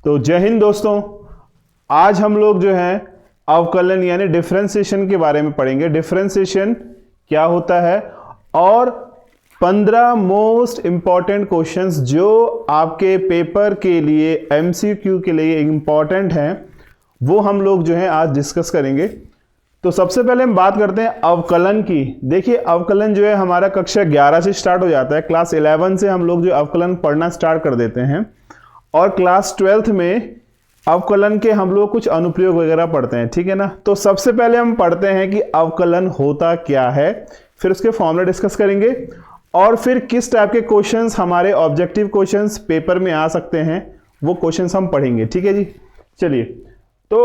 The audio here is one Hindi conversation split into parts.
तो जय हिंद दोस्तों, आज हम लोग जो है अवकलन यानी डिफरेंशिएशन के बारे में पढ़ेंगे। डिफरेंशिएशन क्या होता है और 15 मोस्ट इंपॉर्टेंट क्वेश्चंस जो आपके पेपर के लिए एमसीक्यू के लिए इंपॉर्टेंट हैं वो हम लोग जो है आज डिस्कस करेंगे। तो सबसे पहले हम बात करते हैं अवकलन की। देखिए अवकलन जो है हमारा कक्षा 11 से स्टार्ट हो जाता है। क्लास 11 से हम लोग जो अवकलन पढ़ना स्टार्ट कर देते हैं और क्लास 12th में अवकलन के हम लोग कुछ अनुप्रयोग वगैरह पढ़ते हैं, ठीक है ना। तो सबसे पहले हम पढ़ते हैं कि अवकलन होता क्या है, फिर उसके फॉर्मूला डिस्कस करेंगे और फिर किस टाइप के क्वेश्चंस हमारे ऑब्जेक्टिव क्वेश्चंस पेपर में आ सकते हैं वो क्वेश्चंस हम पढ़ेंगे, ठीक है जी। चलिए तो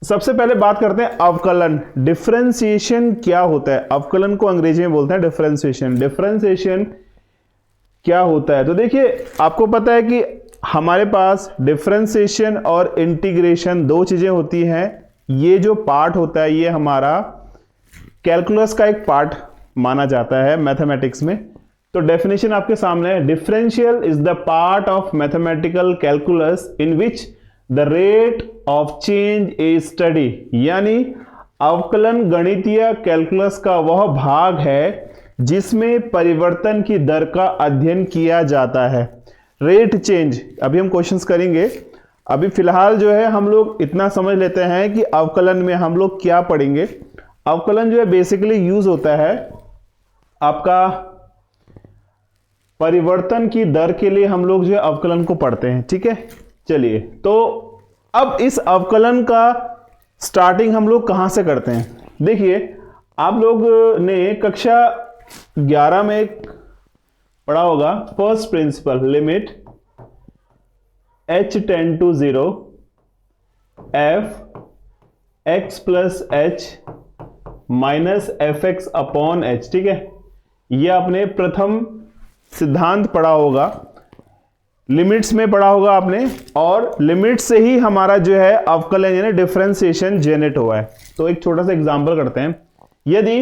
सबसे पहले बात करते हैं अवकलन। डिफरेंशिएशन क्या होता है? अवकलन को अंग्रेजी में बोलते हैं डिफरेंशिएशन। डिफरेंशिएशन क्या होता है? तो देखिए आपको पता है कि हमारे पास डिफरेंशिएशन और इंटीग्रेशन दो चीजें होती हैं। ये जो पार्ट होता है ये हमारा कैलकुलस का एक पार्ट माना जाता है मैथमेटिक्स में। तो डेफिनेशन आपके सामने है। Differential is the part of mathematical calculus in which the rate of change is study. यानी अवकलन गणितीय कैलकुलस का वह भाग है जिसमें परिवर्तन की दर का अध्ययन किया जाता है। रेट चेंज अभी हम क्वेश्चंस करेंगे। अभी फिलहाल जो है हम लोग इतना समझ लेते हैं कि अवकलन में हम लोग क्या पढ़ेंगे। अवकलन जो है बेसिकली यूज होता है आपका परिवर्तन की दर के लिए। हम लोग जो है अवकलन को पढ़ते हैं, ठीक है। चलिए तो अब इस अवकलन का स्टार्टिंग हम लोग कहां से करते हैं? देखिए आप लोग ने कक्षा 11 में पढ़ा होगा first principle, limit h tend to 0 f x plus h minus f x upon h, ठीक है। यह आपने प्रथम सिद्धांत पढ़ा होगा, लिमिट्स में पढ़ा होगा आपने, और लिमिट से ही हमारा जो है अवकलन यानी डिफरेंशिएशन जनरेट हुआ है। तो एक छोटा सा एग्जांपल करते हैं। यदि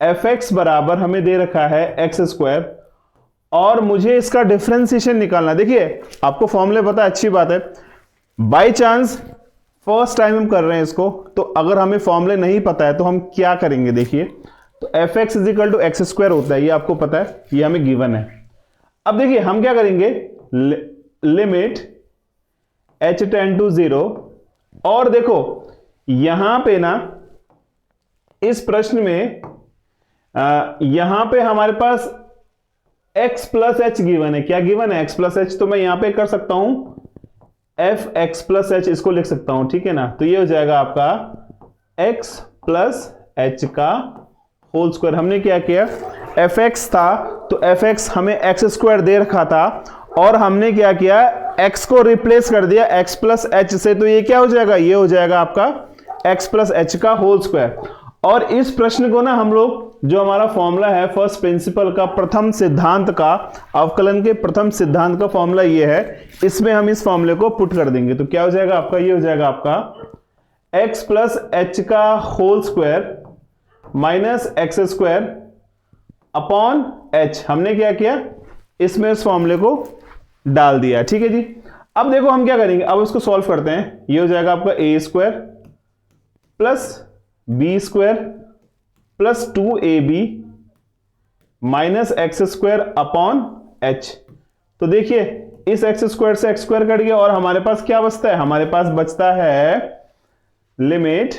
एफ एक्स बराबर हमें दे रखा है एक्स स्क्वायर और मुझे इसका डिफरेंशिएशन निकालना। देखिए आपको फॉर्मूले पता है, अच्छी बात है। बाय चांस फर्स्ट टाइम हम कर रहे हैं इसको, तो अगर हमें फॉर्मूले नहीं पता है तो हम क्या करेंगे? देखिए तो f x is equal to x square होता है, ये आपको पता है, ये हमें गिवन है। अब देखिए हम क्या करेंगे, लिमिट h टेंड टू 0 और देखो यहां पे ना इस प्रश्न में यहां पे हमारे पास x प्लस एच गिवन है। क्या गिवन है? x plus H. तो मैं यहां पे कर सकता हूं एफ एक्स प्लस एच, इसको लिख सकता हूं, ठीक है ना। तो ये हो जाएगा आपका x प्लस एच का होल स्क्वायर। हमने क्या किया, एफ एक्स था तो एफ एक्स हमें एक्स स्क्वायर दे रखा था और हमने क्या किया, x को रिप्लेस कर दिया x प्लस एच से। तो ये क्या हो जाएगा, ये हो जाएगा आपका x प्लस एच का होल स्क्वायर। और इस प्रश्न को ना हम लोग जो हमारा फॉर्मूला है फर्स्ट प्रिंसिपल का, प्रथम सिद्धांत का, अवकलन के प्रथम सिद्धांत का फॉर्मूला ये है, इसमें हम इस फॉर्मूले को पुट कर देंगे। तो क्या हो जाएगा आपका, ये हो जाएगा आपका x प्लस एच का whole square minus x square upon h. हमने क्या किया, इसमें इस फॉर्मूले को डाल दिया, ठीक है जी। अब देखो हम क्या करेंगे, अब इसको सॉल्व करते हैं। ये हो जाएगा आपका A square plus B square plus 2ab minus x square upon H. तो देखिए इस एक्स स्क्वायर से एक्स स्क्वायर कट गया और हमारे पास क्या बचता है, हमारे पास बचता है limit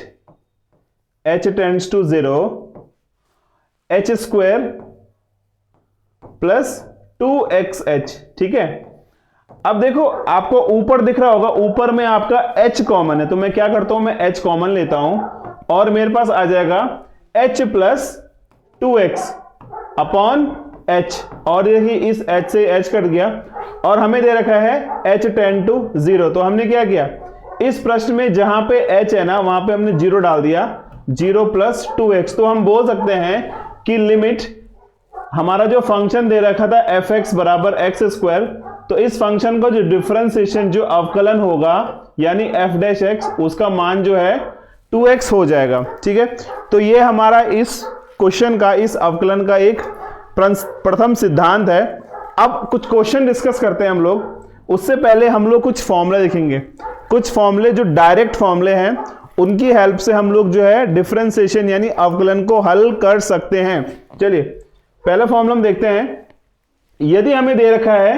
h tends to 0 h square plus 2xh, ठीक है। अब देखो आपको ऊपर दिख रहा होगा, ऊपर में आपका h कॉमन है, तो मैं क्या करता हूं, मैं h कॉमन लेता हूं और मेरे पास आ जाएगा h plus 2x upon h। और देखिए इस h से h कट गया और हमें दे रखा है h टेंड टू 0। तो हमने क्या किया, इस प्रश्न में जहां पे h है ना वहां पे हमने 0 डाल दिया, 0 प्लस 2x। तो हम बोल सकते हैं कि लिमिट हमारा जो फंक्शन दे रखा था एफ एक्स बराबर एक्स स्क्वायर, तो इस फंक्शन का जो डिफरेंशिएशन जो अवकलन होगा यानी एफ डैश एक्स, उसका मान जो है 2x हो जाएगा, ठीक है। तो ये हमारा इस क्वेश्चन का, इस अवकलन का एक प्रथम सिद्धांत है। अब कुछ क्वेश्चन डिस्कस करते हैं हम लोग। उससे पहले हम लोग कुछ फॉर्मूले देखेंगे, कुछ फॉर्मूले जो डायरेक्ट फॉर्मूले हैं उनकी हेल्प से हम लोग जो है डिफरेंशिएशन यानी अवकलन को हल कर सकते हैं। चलिए पहला फॉर्मूला हम देखते हैं। यदि हमें दे रखा है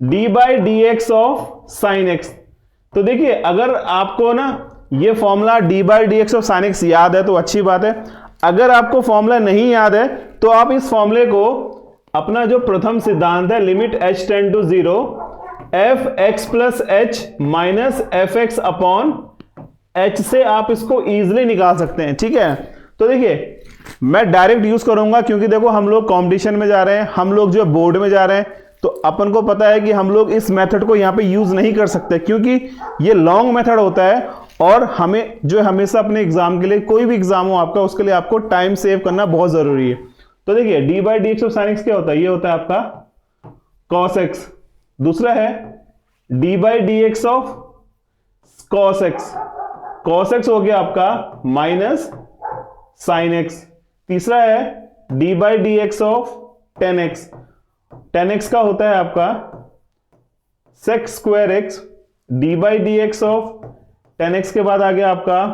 d by d x of sine x, तो देखिए अगर आपको ना ये formula D by d x of sine x याद है तो अच्छी बात है। अगर आपको फॉर्मूला नहीं याद है तो आप इस फॉर्मूले को अपना जो प्रथम सिद्धांत है limit h tend to 0 f x plus h minus f x upon h से आप इसको इजीली निकाल सकते हैं। ठीक है, तो देखिए मैं डायरेक्ट यूज करूंगा क्योंकि देखो हम लोग कंपटीशन में जा रहे हैं, हम लोग जो बोर्ड में जा रहे हैं, तो अपन को पता है कि हम लोग इस मेथड को यहां पे यूज नहीं कर सकते क्योंकि ये लॉन्ग मेथड होता है और हमें जो हमेशा अपने एग्जाम के लिए, कोई भी एग्जाम हो आपका, उसके लिए आपको टाइम सेव करना बहुत जरूरी है। तो देखिए d by d x of sine x क्या होता है, ये होता है आपका कॉस एक्स। दूसरा है d by d x of cos x, cos x हो गया आपका माइनस साइन एक्स। तीसरा है d by d x of tan x, tan x का होता है आपका sec square x. D by d x of tan x के बाद आ गया आपका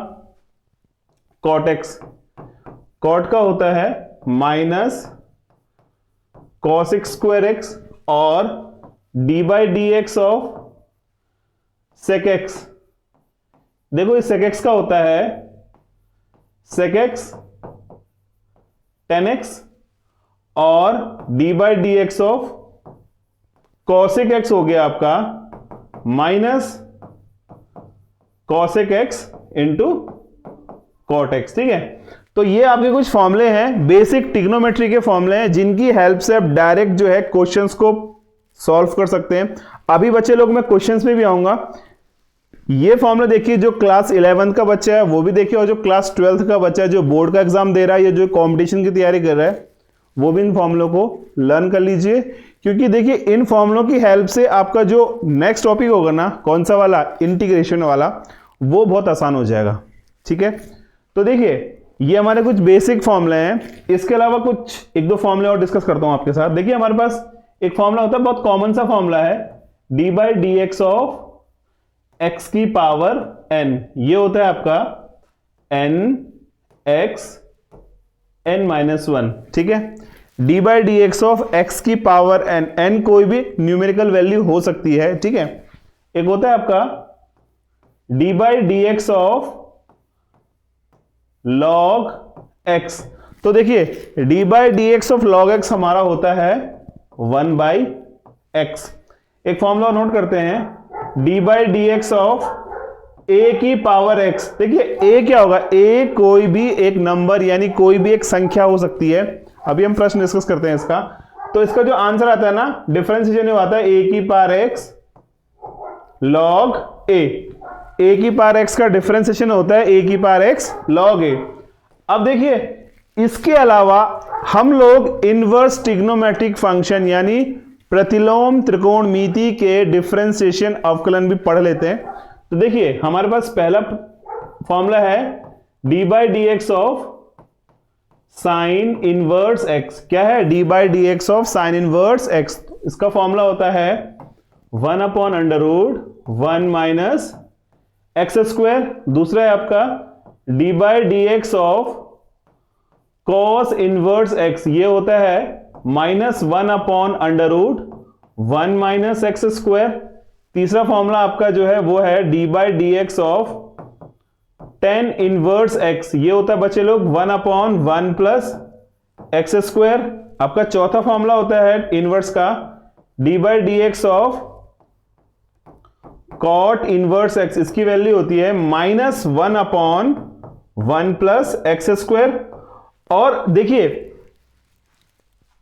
कॉट एक्स, कॉट का होता है minus cos x square x और d by d x of sec x. देखो इस सेक एक्स का होता है सेक एक्स टेन एक्स और d by d x of cosec x हो गया आपका minus cosec x into cot x. ठीक है, तो ये आपके कुछ फॉर्मूले हैं, बेसिक ट्रिग्नोमेट्री के फॉर्मूले हैं जिनकी हेल्प से आप डायरेक्ट जो है क्वेश्चंस को सॉल्व कर सकते हैं। अभी बच्चे लोग मैं क्वेश्चंस में भी आऊंगा। ये फॉर्मूला देखिए, जो क्लास 11th का बच्चा है वो भी देखिए और जो क्लास 12th का बच्चा है जो बोर्ड का एग्जाम दे रहा है या जो कंपटीशन की तैयारी कर रहा है वो भी इन फॉर्मूलों को लर्न कर लीजिए क्योंकि देखिए इन फॉर्मूलों की हेल्प से आपका जो नेक्स्ट टॉपिक होगा ना, कौन सा वाला, इंटीग्रेशन वाला, वो बहुत आसान हो जाएगा। ठीक है, तो देखिए ये हमारे कुछ बेसिक फॉर्मूले हैं। इसके अलावा कुछ एक दो फॉर्मूले और डिस्कस करता हूं आपके साथ। देखिए हमारे पास एक फॉर्मूला होता है, बहुत कॉमन सा फॉर्मूला है, d by d x of x की पावर n। ये होता है आपका n x n माइनस 1। ठीक है, d by d x of x की पावर n, n कोई भी न्यूमेरिकल वैल्यू हो सकती है। ठीक है, एक होता है आपका d by d x of log x. तो देखिए d by d x of log x हमारा होता है 1 बाई एक्स। एक फॉर्मूला नोट करते हैं, d by d x of a की पावर एक्स। देखिए ए क्या होगा, ए कोई भी एक नंबर यानी कोई भी एक संख्या हो सकती है। अभी हम प्रश्न डिस्कस करते हैं इसका। तो इसका जो आंसर आता है ना, डिफरेंशिएशन आता है ए की पावर एक्स लॉग ए। ए की पावर एक्स का डिफरेंशिएशन होता है ए की पावर एक्स लॉग ए। अब देखिए इसके अलावा हम लोग इनवर्स ट्रिग्नोमेट्रिक फंक्शन यानी प्रतिलोम त्रिकोणमिति के डिफरेंशिएशन अवकलन भी पढ़ लेते हैं। तो देखिए हमारे पास पहला फॉर्मूला है d by d x of sine inverse x. क्या है, d by d x of sine inverse x. इसका फॉर्मूला होता है 1 upon under root 1 minus x square. दूसरा है आपका d by d x of cos inverse x, ये होता है minus 1 upon under root 1 minus x square. तीसरा फॉर्मूला आपका जो है वो है d by d x of tan inverse x, ये होता है बच्चे लोग 1 अपॉन 1 प्लस एक्स स्क्वायर। आपका चौथा फॉर्मूला होता है इनवर्स का d by d x of cot inverse x, इसकी वैल्यू होती है minus 1 upon 1 plus x square. और देखिए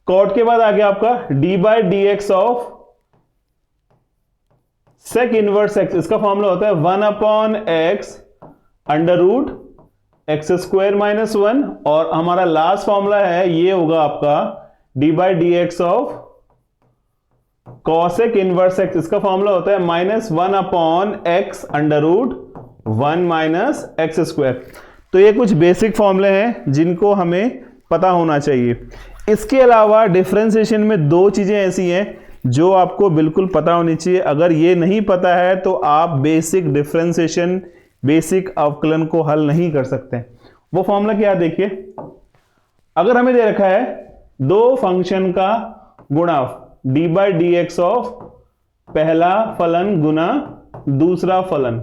कॉट के बाद आ गया आपका d by d x of sec inverse x, इसका फॉर्मूला होता है 1 upon x under root x square minus 1। और हमारा लास्ट फॉर्मूला है ये होगा आपका d by d x of cosec inverse x, इसका फॉर्मूला होता है minus 1 upon x under root 1 minus x square. तो ये कुछ बेसिक फॉर्मूले हैं जिनको हमें पता होना चाहिए। इसके अलावा डिफरेंशिएशन में दो चीजें ऐसी हैं जो आपको बिल्कुल पता होनी चाहिए। अगर ये नहीं पता है तो आप बेसिक डिफरेंशिएशन, बेसिक अवकलन को हल नहीं कर सकते। वो फॉर्मूला क्या है देखिए, अगर हमें दे रखा है दो फंक्शन का गुणा D by d x of पहला फलन गुना दूसरा फलन,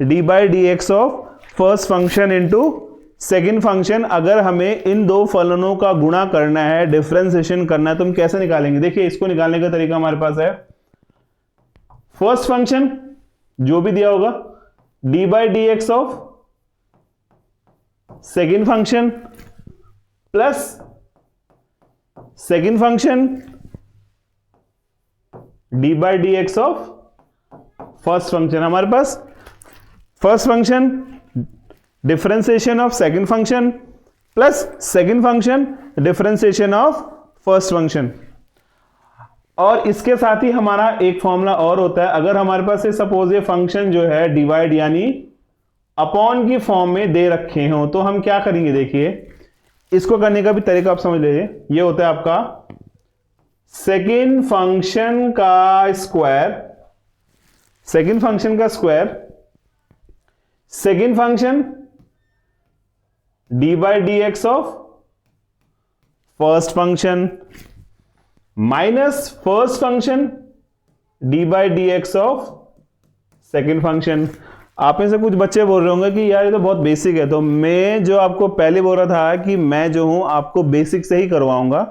D by d x of first function into second function. अगर हमें इन दो फलनों का गुणा करना है, डिफरेंशिएशन करना है, तो हम कैसे निकालेंगे? देखिए इसको निकालने का तरीका हमारे पास है, फर्स्ट फंक्शन जो भी दिया होगा d by d x of second function plus second function d by d x of first function. हमारे पास first function differentiation of second function plus second function differentiation of first function. और इसके साथ ही हमारा एक फॉर्मूला और होता है, अगर हमारे पास सपोज ये फंक्शन जो है डिवाइड यानी अपॉन की फॉर्म में दे रखे हो, तो हम क्या करेंगे? देखिए इसको करने का भी तरीका आप समझ लीजिए। ये होता है आपका सेकेंड फंक्शन का स्क्वायर, सेकेंड फंक्शन का square, second function d by d x of first function minus first function d by d x of second function. आप में से कुछ बच्चे बोल रहे होंगे कि यार ये तो बहुत बेसिक है, तो मैं जो आपको पहले बोल रहा था कि मैं जो हूं आपको बेसिक से ही करवाऊंगा,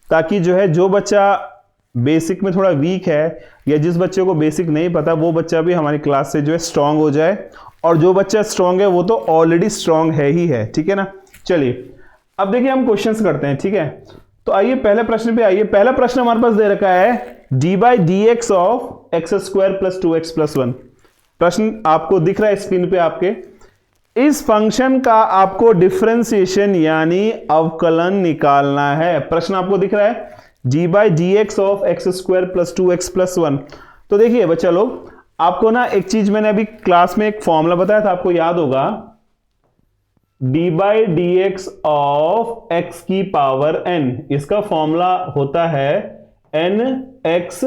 ताकि जो है जो बच्चा बेसिक में थोड़ा वीक है या जिस बच्चे को बेसिक नहीं पता वो बच्चा भी हमारी क्लास से जो है स्ट्रांग हो जाए, और जो बच्चा स्ट्रांग है वो तो ऑलरेडी स्ट्रांग है ही है, ठीक है ना। चलिए अब देखिए हम क्वेश्चंस करते हैं, ठीक है। तो आइए पहले प्रश्न पे आइए। पहला प्रश्न हमारे पास दे रखा है d by d x of x square plus 2x plus 1। प्रश्न आपको दिख रहा है स्क्रीन पे आपके। इस फंक्शन का आपको डिफरेंशिएशन यानी अवकलन निकालना है। प्रश्न आपको दिख रहा है d by d x of x square plus 2x plus 1। तो देखिए बच्चा लोग, आपको ना एक चीज मैंने अभी क्लास में एक फॉर्मूला बताया था, आपको याद होगा, d by d x of x की पावर n, इसका फॉर्मूला होता है n x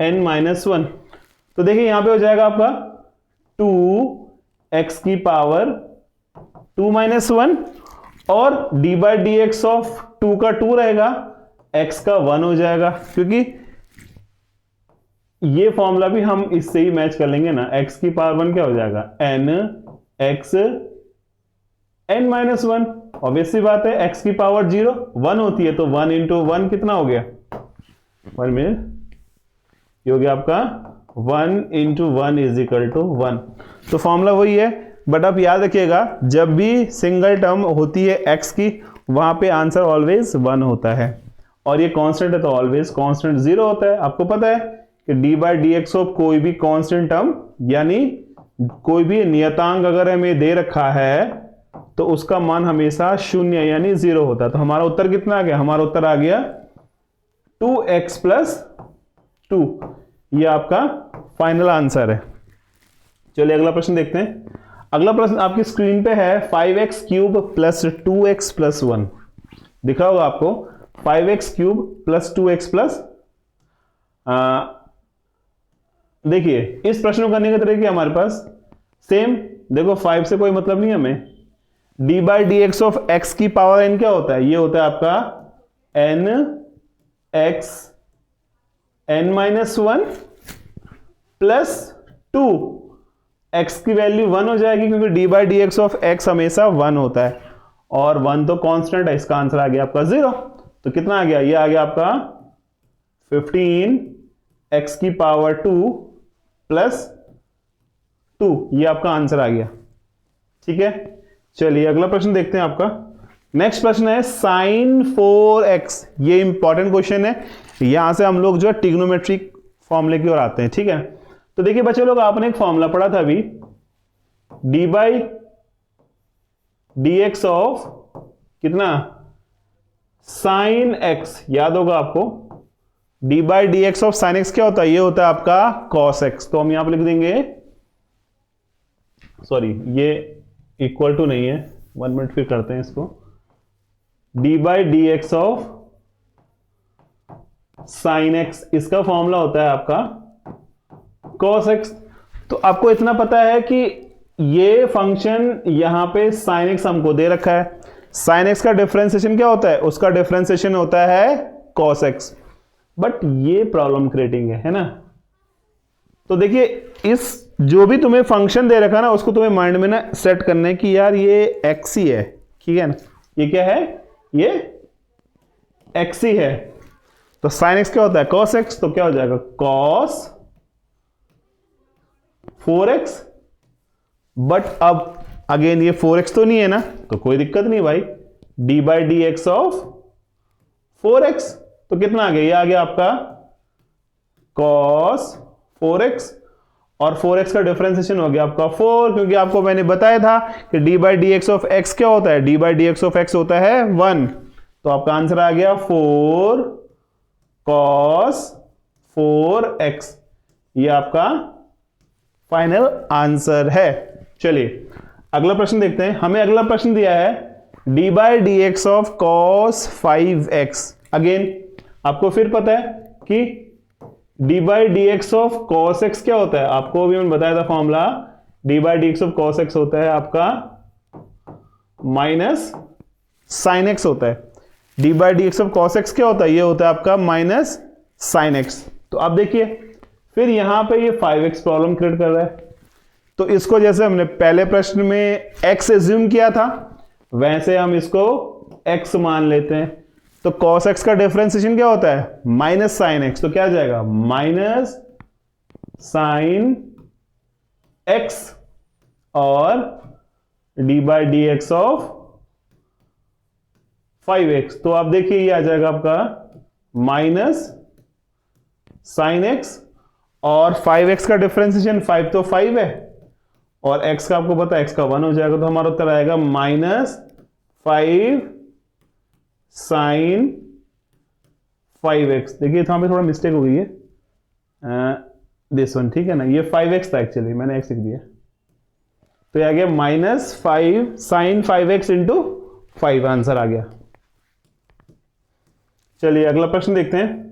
n माइनस 1। तो देखिए यहां पे हो जाएगा आपका 2x की पावर 2 माइनस 1, और d by d x of 2 का 2 रहेगा, x का 1 हो जाएगा, क्योंकि ये फॉर्मूला भी हम इससे ही मैच कर लेंगे ना। x की पावर 1 क्या हो जाएगा? n x n minus 1। Obviously बात है, x की पावर 0 1 होती है, तो 1 इंटू 1 कितना हो गया? 1 मिनट, ये हो गया आपका 1 इंटू 1 इज इक्वल टू 1। तो फॉर्मूला वही है, बट आप याद रखिएगा जब भी सिंगल टर्म होती है x की, वहां पे आंसर ऑलवेज 1 होता है, और ये कांस्टेंट है तो ऑलवेज कांस्टेंट 0 होता है। आपको पता है कि D by d x of कोई भी कांस्टेंट टर्म यानी कोई भी नियतांक अगर हमें दे रखा है तो उसका मान हमेशा 0 यानी 0 होता है। तो हमारा उत्तर कितना आ गया? हमारा उत्तर आ गया 2x प्लस 2। ये आपका फाइनल आंसर है। चलिए अगला प्रश्न देखते हैं। अगला प्रश्न आपकी स्क्रीन पे है 5x cube plus 2x plus 1। दिख रहा होगा आपको 5x cube plus 2x plus. देखिए इस प्रश्न को करने का तरीका हमारे पास सेम। देखो 5 से कोई मतलब नहीं हमें। D by d x of x की पावर n क्या होता है? ये होता है आपका n x n minus 1 plus 2। x की वैल्यू 1 हो जाएगी, क्योंकि D by d x of x हमेशा 1 होता है, और 1 तो कांस्टेंट है। इसका आंसर आ गया आपका 0। तो कितना आ गया? ये आ गया आपका 15 x की पावर 2 प्लस 2। ये आपका आंसर आ गया, ठीक है। चलिए अगला प्रश्न देखते हैं आपका। नेक्स्ट प्रश्न है साइन 4x। ये इंपॉर्टेंट क्वेश्चन है, यहां से हम लोग जो है ट्रिग्नोमेट्रिक फॉर्मूले की ओर आते हैं, ठीक है। तो देखिए बच्चे लोग, आपने एक फॉर्मूला पढ़ा था अभी, d by d x of कितना? Sine x। याद होगा आपको, d by d x of sine x क्या होता है? ये होता है आपका कॉस x। तो हम यहां पर लिख देंगे, सॉरी ये इक्वल टू नहीं है, 1 मिनट फिर करते हैं इसको। D by d x of sine x, इसका फॉर्मूला होता है आपका कॉस एक्स। तो आपको इतना पता है कि ये फंक्शन यहां पे साइन एक्स हमको दे रखा है, साइन एक्स का डिफरेंशिएशन क्या होता है, उसका डिफरेंशिएशन होता है कॉस एक्स। बट ये प्रॉब्लम क्रिएटिंग है ना। तो देखिए इस जो भी तुम्हें फंक्शन दे रखा ना उसको तुम्हें माइंड में ना सेट करने की यार ये एक्स ही है, ठीक है ना, ये क्या है, ये एक्स ही है। तो साइन एक्स क्या होता है, कॉस एक्स, तो क्या हो जाएगा कॉस 4x। बट अब अगेन ये 4x तो नहीं है ना, तो कोई दिक्कत नहीं भाई, D by d x of 4x, तो कितना आ गया, ये आ गया आपका cos 4x, और 4x का डिफरेंशिएशन हो गया आपका 4, क्योंकि आपको मैंने बताया था कि D by d x of x क्या होता है, d by d x of x होता है 1। तो आपका आंसर आ गया 4 cos 4x, ये आपका फाइनल आंसर है। चलिए अगला प्रश्न देखते हैं। हमें अगला प्रश्न दिया है d by d x of cos 5x। Again आपको फिर पता है कि D by d x of cos x क्या होता है, आपको भी मैंने बताया था formula, D by d x of cos x होता है आपका माइनस साइन एक्स होता है। D by d x of cos x क्या होता है, ये होता है आपका माइनस साइन एक्स। तो आप देखिए फिर यहां पे ये 5x प्रॉब्लम क्रिएट कर रहा है, तो इसको जैसे हमने पहले प्रश्न में x एज्यूम किया था वैसे हम इसको x मान लेते हैं। तो cos x का डिफरेंशिएशन क्या होता है, माइनस साइन एक्स, तो क्या आ जाएगा माइनस साइन एक्स और d by d x of 5x। तो आप देखिए ये आ जाएगा आपका माइनस साइन एक्स और 5x का डिफरेंशिएशन 5 तो 5 है और x का आपको पता है x का 1 हो जाएगा, तो हमारा उत्तर आएगा माइनस 5 साइन 5x। देखिए यहां पे थोड़ा मिस्टेक हो गई है, दिस वन, ठीक है ना, ये 5x था एक्चुअली, मैंने x लिख दिया, तो ये आ गया minus 5 sine 5x into 5, answer आ गया। चलिए अगला प्रश्न देखते हैं।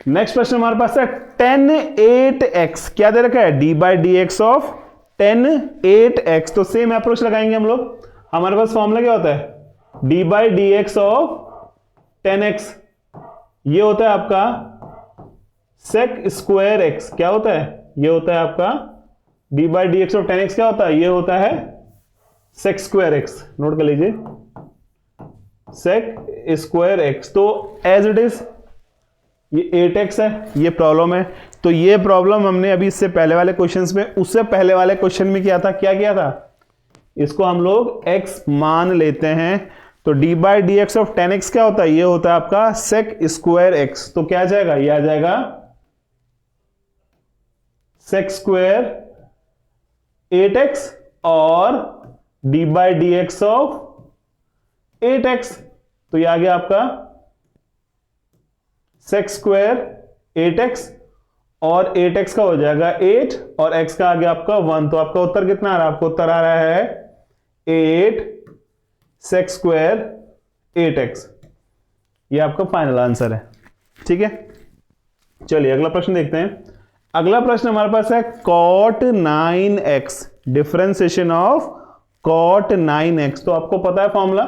नेक्स्ट प्रश्न हमारे पास है tan 8x, क्या दे रखा है, d by d x of tan 8x। तो सेम अप्रोच लगाएंगे हम लोग। हमारे पास फॉर्मूला क्या होता है, d by d x of tan x, ये होता है आपका sec स्क्वायर x, क्या होता है, ये होता है आपका d by d x of tan x, क्या होता है, ये होता है sec स्क्वायर x, नोट कर लीजिए sec स्क्वायर x। तो एज इट इज ये 8x है, ये प्रॉब्लम है। तो ये प्रॉब्लम हमने अभी इससे पहले वाले क्वेश्चंस में, उससे पहले वाले क्वेश्चन में किया था, क्या किया था, इसको हम लोग x मान लेते हैं। तो D by d x of tan x क्या होता है, ये होता है आपका sec स्क्वायर x। तो क्या आ जाएगा, ये आ जाएगा sec स्क्वायर 8x और d by d x of 8x। तो ये आ गया आपका sec स्क्वायर 8x और 8x का हो जाएगा 8 और x का आ गया आपका 1। तो आपका उत्तर कितना आ रहा है, आपको उत्तर आ रहा है 8 sec स्क्वायर 8x, ये आपका फाइनल आंसर है, ठीक है। चलिए अगला प्रश्न देखते हैं। अगला प्रश्न हमारे पास है cot 9x, differentiation of cot 9x। तो आपको पता है formula,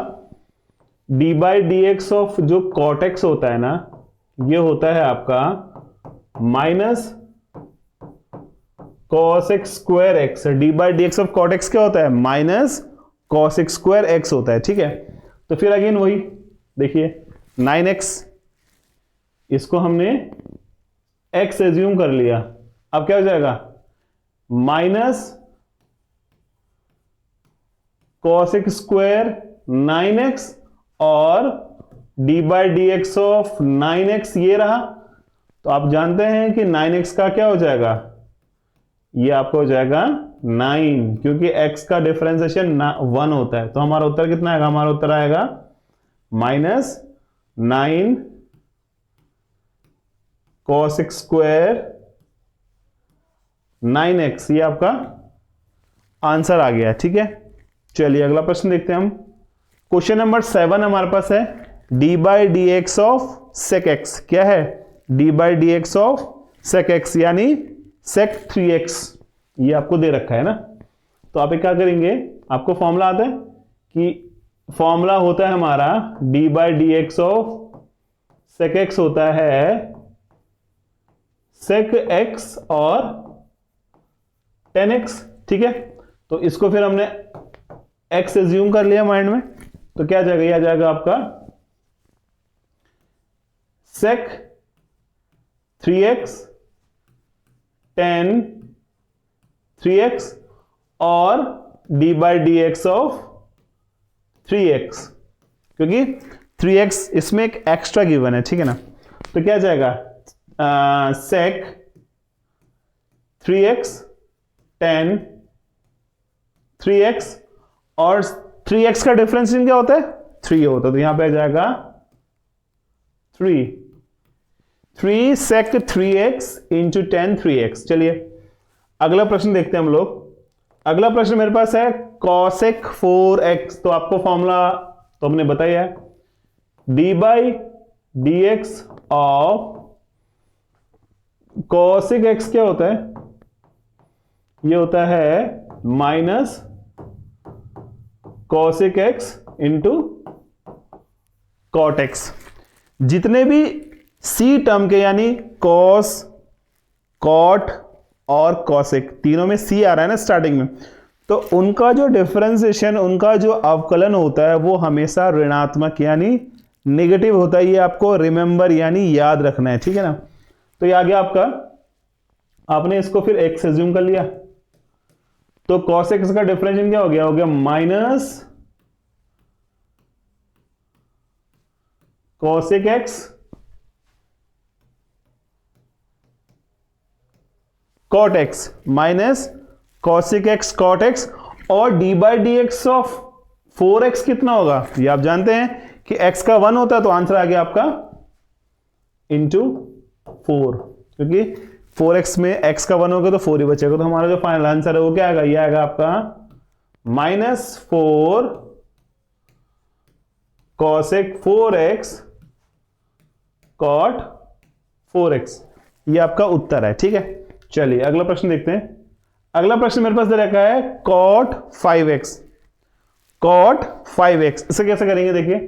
D by d x of जो cot x होता है ना, ये होता है आपका minus cos x square x. D by d x of cot x क्या होता है, minus cos x square x होता है, ठीक है। तो फिर अगेन वही देखिए 9x, इसको हमने x एज्यूम कर लिया, अब क्या हो जाएगा minus cos x square 9x और d by d x of 9x ये रहा। तो आप जानते हैं कि 9x का क्या हो जाएगा, ये आपको हो जाएगा 9, क्योंकि x का डिफरेंशिएशन 1 होता है। तो हमारा उत्तर कितना आएगा, हमारा उत्तर आएगा minus 9 cos x square 9x, ये आपका आंसर आ गया, ठीक है। चलिए अगला प्रश्न देखते हैं हम। क्वेश्चन नंबर 7 हमारे पास है d by d x of sec x, क्या है, d by d x of sec x यानी सेक 3x, ये आपको दे रखा है ना। तो आप क्या करेंगे, आपको फॉर्मूला आता है कि फॉर्मूला होता है हमारा d by d x of sec x होता है सेक एक्स और टेन एक्स, ठीक है। तो इसको फिर हमने x एज्यूम कर लिया माइंड में, तो क्या जाएगा, यह आ जाएगा आपका सेक 3x tan 3x और d by d x of 3x, क्योंकि 3x इसमें एक एक्स्ट्रा गिवन है, ठीक है ना। तो क्या जाएगा, सेक 3x tan 3x और 3x का डिफरेंशिएशन क्या होता है, 3 होता है, तो यहां पे आ जाएगा 3 सेक 3x इंटू tan 3x। चलिए अगला प्रश्न देखते हैं हम लोग। अगला प्रश्न मेरे पास है cosec 4x, तो आपको फॉर्मूला तो हमने बताया है, d by d x of cosec x क्या होता है, ये होता है minus cosec x into cot x। जितने भी सी टर्म के यानी cos, cot और cosec तीनों में सी आ रहा है ना स्टार्टिंग में, तो उनका जो डिफरेंशिएशन, उनका जो अवकलन होता है वो हमेशा ऋणात्मक यानी नेगेटिव होता है। ये आपको रिमेंबर यानी याद रखना है, ठीक है ना। तो ये आ गया आपका, आपने इसको फिर x एज्यूम कर लिया, तो cos x का डिफरेंशिएशन क्या हो गया minus cosec x cot x minus cosec x cot x और d by d x of 4x कितना होगा, ये आप जानते हैं कि x का 1 होता है, तो आंसर आ गया आपका इंटू 4, क्योंकि 4x में x का 1 होगा तो 4 ही बचेगा। तो हमारा जो फाइनल आंसर है वो क्या आएगा, ये आएगा आपका -4 cosec 4x cot 4x, ये आपका उत्तर है, ठीक है। चलिए अगला प्रश्न देखते हैं। अगला प्रश्न मेरे पास दे रखा है cot 5x, cot 5x, इसे कैसे करेंगे देखिए।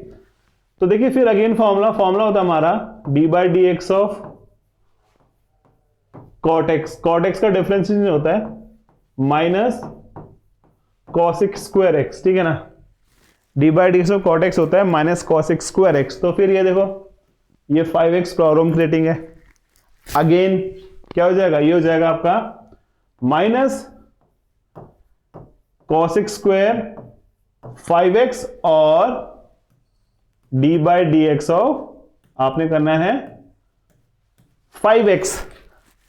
तो देखिए फिर अगेन फॉर्मूला होता है हमारा d by d x of cot x, cot x का डिफरेंशिएशन होता है माइनस cosec स्क्वायर x, ठीक है ना। D by d x of cot x होता है माइनस cosec स्क्वायर x। तो फिर ये देखो ये 5x प्रॉब्लम क्रिएटिंग है, अगेन क्या हो जाएगा, ये हो जाएगा आपका माइनस cosec स्क्वायर 5x और d by d x of आपने करना है 5x।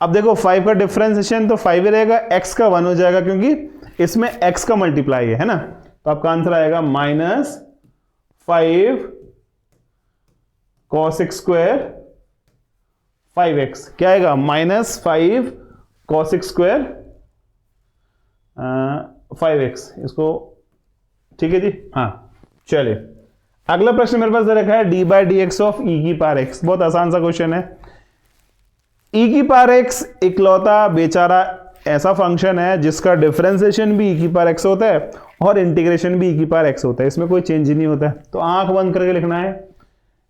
अब देखो 5 का डिफरेंशिएशन तो 5 ही रहेगा, x का 1 हो जाएगा क्योंकि इसमें x का मल्टीप्लाई है ना। तो आपका आंसर आएगा माइनस 5 cosec स्क्वायर 5x, क्या आएगा माइनस 5 cosec स्क्वायर 5x, इसको ठीक है जी। हाँ चलिए अगला प्रश्न मेरे पास दे रखा है d by d x of e की पावर एक्स। बहुत आसान सा क्वेश्चन है। ई की पावर एक्स इकलौता बेचारा ऐसा फंक्शन है जिसका डिफरेंशिएशन भी ई की पावर एक्स होता है और इंटीग्रेशन भी ई की पावर एक्स होता है, इसमें कोई चेंज ही नहीं होता है। तो आंख बंद करके लिखना है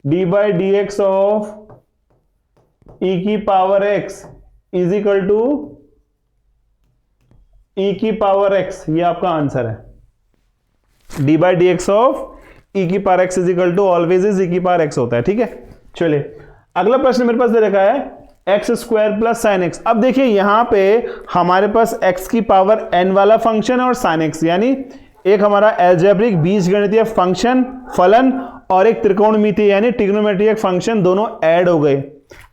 d by d x of e की power x is equal to e की पावर एक्स, ये आपका आंसर है। D by d x of e की power x is equal to always is e की पावर एक्स होता है, ठीक है। चलिए अगला प्रश्न मेरे पास दे रखा है x square plus sine x. अब देखिए यहां पे हमारे पास एक्स की पावर एन वाला फंक्शन है और साइन एक्स, यानी एक हमारा एल्जेब्रिक बीजगणितीय फंक्शन फलन और एक त्रिकोणमितीय यानी ट्रिग्नोमेट्रिक फंक्शन दोनों ऐड हो गए।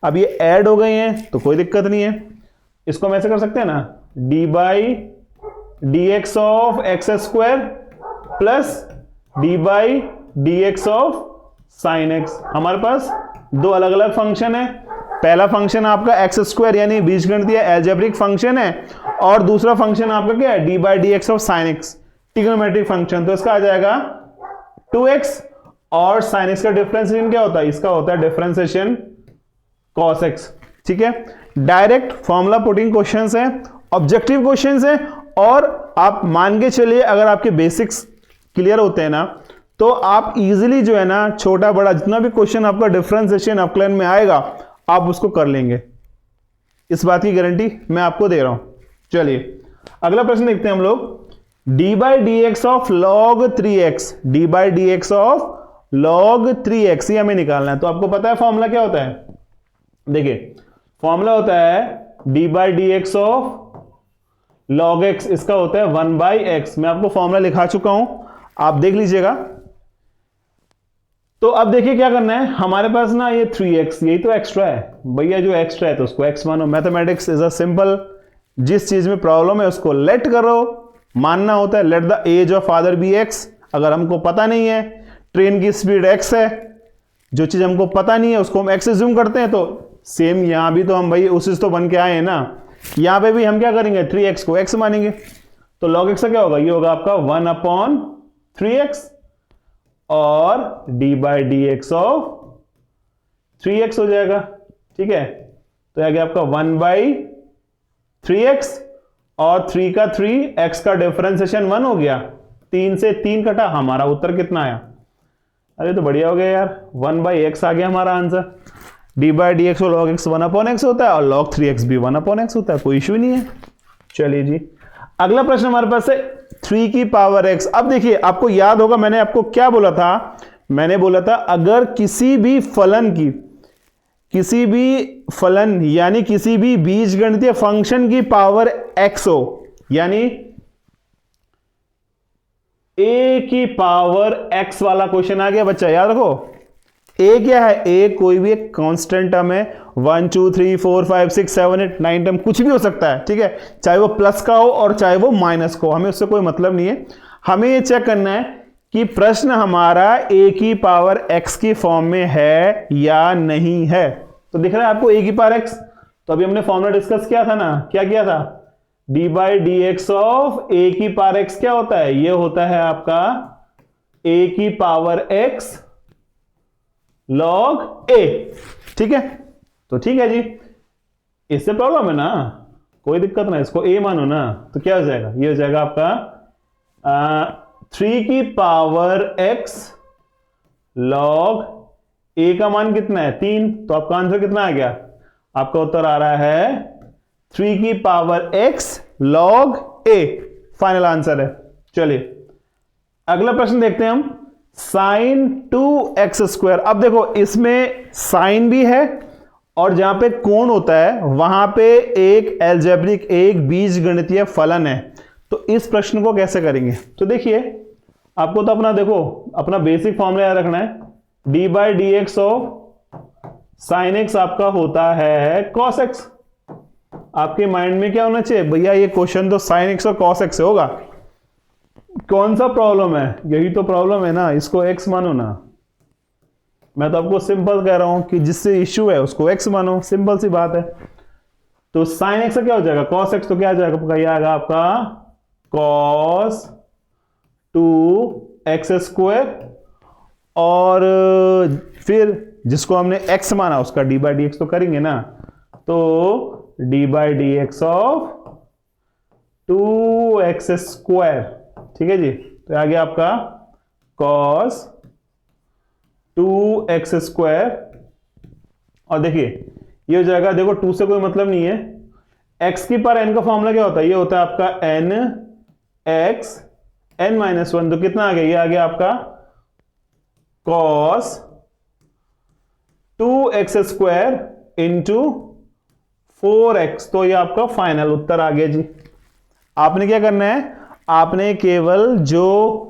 अब ये ऐड हो गए हैं तो कोई दिक्कत नहीं है, इसको हम ऐसे कर सकते हैं ना, D by d x of x square plus D by d x of sine x. हमारे पास दो अलग अलग फंक्शन है, पहला फंक्शन आपका एक्स स्क्वायर यानी बीजगणितीय एल्जेब्रिक फंक्शन है और दूसरा फंक्शन आपका क्या है, d by d x of sine x trigonometric function. तो इसका आ जाएगा 2x और साइन एक्स का डिफरेंशिएशन क्या होता है, इसका होता है डिफरेंशिएशन कॉस एक्स। ठीक है, डायरेक्ट फॉर्मूला पुटिंग क्वेश्चंस हैं, ऑब्जेक्टिव क्वेश्चंस हैं, और आप मान के चलिए अगर आपके बेसिक्स क्लियर होते हैं ना तो आप इजीली जो है ना छोटा बड़ा जितना भी क्वेश्चन आपका डिफरेंशिएशन अवकलन में आएगा आप उसको कर लेंगे, इस बात की गारंटी मैं आपको दे रहा हूं। चलिए अगला प्रश्न देखते हैं हम लोग, D by d x of log 3x, D by d x of log 3x ये हमें निकालना है। तो आपको पता है फॉर्मूला क्या होता है, देखिए फॉर्मूला होता है d by d x of log x, इसका होता है 1 बाई एक्स। मैं आपको फॉर्मूला लिखा चुका हूं, आप देख लीजिएगा। तो अब देखिए क्या करना है, हमारे पास ना ये 3x यही तो एक्स्ट्रा है भैया, जो एक्स्ट्रा है तो उसको x मानो। मैथमेटिक्स इज अ सिंपल, जिस चीज में प्रॉब्लम है उसको लेट करो, मानना होता है let the age of father be x। अगर हमको पता नहीं है ट्रेन की स्पीड x है, जो चीज हमको पता नहीं है उसको हम x एज्यूम करते हैं, तो सेम यहां भी तो हम भाई उसी से तो बन के आए हैं ना, यहां पे भी हम क्या करेंगे 3x को x मानेंगे। तो log x का क्या होगा, ये होगा आपका 1/3x और d by d x of 3x हो जाएगा। ठीक है, तो यह गया आपका 1/3x और 3 का 3, x का डिफरेंशिएशन 1 हो गया, 3 से 3 कटा, हमारा उत्तर कितना आया, अरे तो बढ़िया हो गया यार, 1/x आ गया हमारा answer. d by d x और log x 1/x होता है और log 3x भी 1/x होता है, कोई इश्यू नहीं है। चलिए जी अगला प्रश्न हमारे पास है 3 की पावर x। अब देखिए आपको याद होगा मैंने आपको क्या बोला था, मैंने बोला था अगर किसी भी फलन यानी किसी भी बीजगणितीय फंक्शन की पावर x हो, यानी a की पावर x वाला क्वेश्चन आ गया बच्चा, याद रखो a क्या है, a कोई भी एक कांस्टेंट टर्म है, 1 2 3 4 5 6 7 8 9 टर्म कुछ भी हो सकता है। ठीक है, चाहे वो प्लस का हो और चाहे वो माइनस का हो, हमें उससे कोई मतलब नहीं है। हमें ये चेक करना है कि प्रश्न हमारा a की पावर x की फॉर्म में है या नहीं है। तो दिख रहा है आपको a की पावर x, तो अभी हमने फॉर्मूला डिस्कस किया था ना, क्या किया था, d by d x of a की पावर x क्या होता है, ये होता है आपका a की पावर x log a। ठीक है, तो ठीक है जी, इससे प्रॉब्लम है ना, कोई दिक्कत ना, इसको a मानो ना, तो क्या हो जाएगा, ये हो जाएगा आपका 3 की पावर x log a का मान कितना है 3, तो आपका आंसर कितना आ गया, आपका उत्तर आ रहा है 3 की power x log a, final answer है। चलिए अगला प्रश्न देखते हैं हम, साइन 2x²। अब देखो इसमें साइन भी है और जहां पे कोण होता है वहां पे एक एल्जेब्रिक एक बीजगणितीय फलन है। तो इस प्रश्न को कैसे करेंगे, तो देखिए आपको तो अपना देखो अपना बेसिक फॉर्मूला याद रखना है, d by d x of sine x आपका होता है कॉस एक्स। आपके माइंड में क्या होना चाहिए, भैया ये क्वेश्चन तो साइन एक्स और कॉस एक्स से होगा, कौन सा प्रॉब्लम है, यही तो प्रॉब्लम है ना, इसको x मानो ना। मैं तो आपको सिंपल कह रहा हूं कि जिससे इश्यू है उसको x मानो, सिंपल सी बात है। तो साइन एक्स का क्या हो जाएगा कॉस एक्स, तो क्या आ जाएगा, ये आएगा आपका कॉस 2x², और फिर जिसको हमने x माना उसका d बाई डी एक्स तो करेंगे ना, तो d by d x of 2x²। ठीक है जी, तो आ गया आपका cos 2x², और देखिए ये हो जाएगा, देखो 2 से कोई मतलब नहीं है, x की पावर n का फॉर्मूला क्या होता है, ये होता है आपका n x n-1, तो कितना आ गया, ये आ गया आपका cos 2x² इंटू 4x, तो ये आपका फाइनल उत्तर आ गया जी। आपने क्या करना है, आपने केवल जो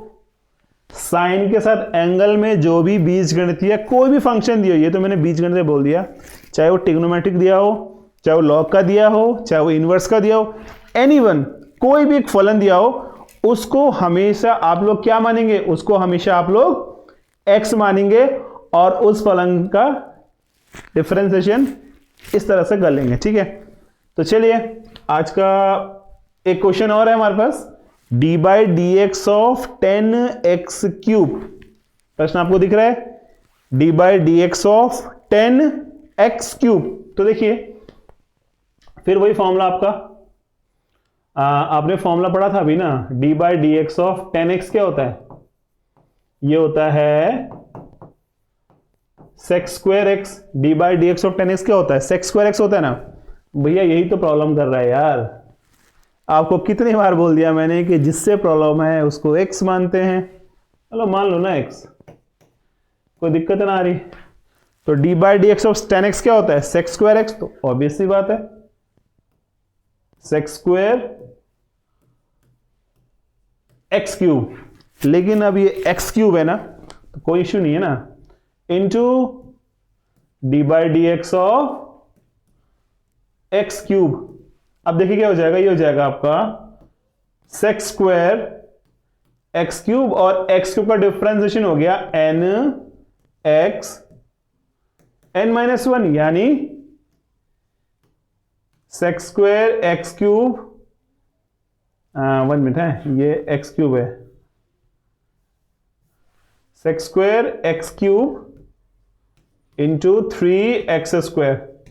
साइन के साथ एंगल में जो भी बीजगणितीय कोई भी फंक्शन दिया, ये तो मैंने बीजगणितीय बोल दिया, चाहे वो ट्रिग्नोमेट्रिक दिया हो, चाहे वो लॉग का दिया हो, चाहे वो इनवर्स का दिया हो, एनीवन कोई भी एक फलन दिया हो, उसको हमेशा आप लोग क्या मानेंगे, उसको हमेशा आप लोग x मानेंगे और उस फलन का डिफरेंशिएशन इस तरह से कर लेंगे। ठीक है, तो चलिए आज का एक क्वेश्चन और है हमारे पास, d by d x of 10x³ प्रश्न आपको दिख रहा है, d by d x of 10x cube. तो देखिए फिर वही फॉर्मूला आपका, आपने फॉर्मूला पढ़ा था अभी ना, D by d x of 10x क्या होता है, ये होता है sex square x. D by d x of 10x क्या होता है, सेक्स स्क्वायर एक्स होता है ना। भैया यही तो प्रॉब्लम कर रहा है यार, आपको कितनी बार बोल दिया मैंने कि जिससे प्रॉब्लम है उसको x मानते हैं। चलो मान लो ना x, कोई दिक्कत ना आ रही। तो D by d x of 10x क्या होता है, सेक्स स्क्वायर एक्स। तो ऑब्वियस सी बात है सेक्स स्क्वायर एक्स क्यूब, लेकिन अब ये एक्स क्यूब है ना तो कोई इश्यू नहीं है ना, into D by d x of x cube. अब देखिए क्या हो जाएगा, ये हो जाएगा आपका सेक्स स्क्वायर एक्स क्यूब और एक्स क्यूब का डिफरेंशिएशन हो गया एन एक्स एन माइनस 1, यानी sex square x cube, 1 minute है, ये एक्स क्यूब है, sex square x cube into 3x square,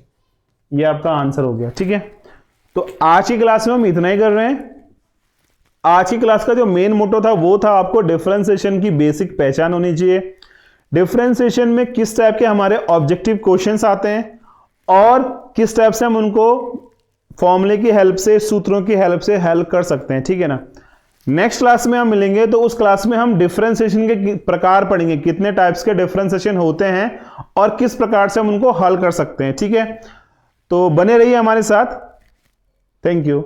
ये आपका आंसर हो गया। ठीक है, तो आज की क्लास में हम इतना ही कर रहे हैं। आज की क्लास का जो मेन मोटो था वो था आपको डिफरेंशिएशन की बेसिक पहचान होनी चाहिए, डिफरेंशिएशन में किस टाइप के हमारे ऑब्जेक्टिव क्वेश्चंस आते हैं और किस टाइप से हम उनको फॉर्मूले की हेल्प से, सूत्रों की हेल्प से हल कर सकते हैं। ठीक है ना। नेक्स्ट क्लास में हम मिलेंगे तो उस क्लास में हम डिफरेंशिएशन के प्रकार पढ़ेंगे, कितने टाइप्स के डिफरेंशिएशन होते हैं और किस प्रकार से हम उनको हल कर सकते हैं। ठीक है, तो बने रहिए हमारे साथ। Thank you.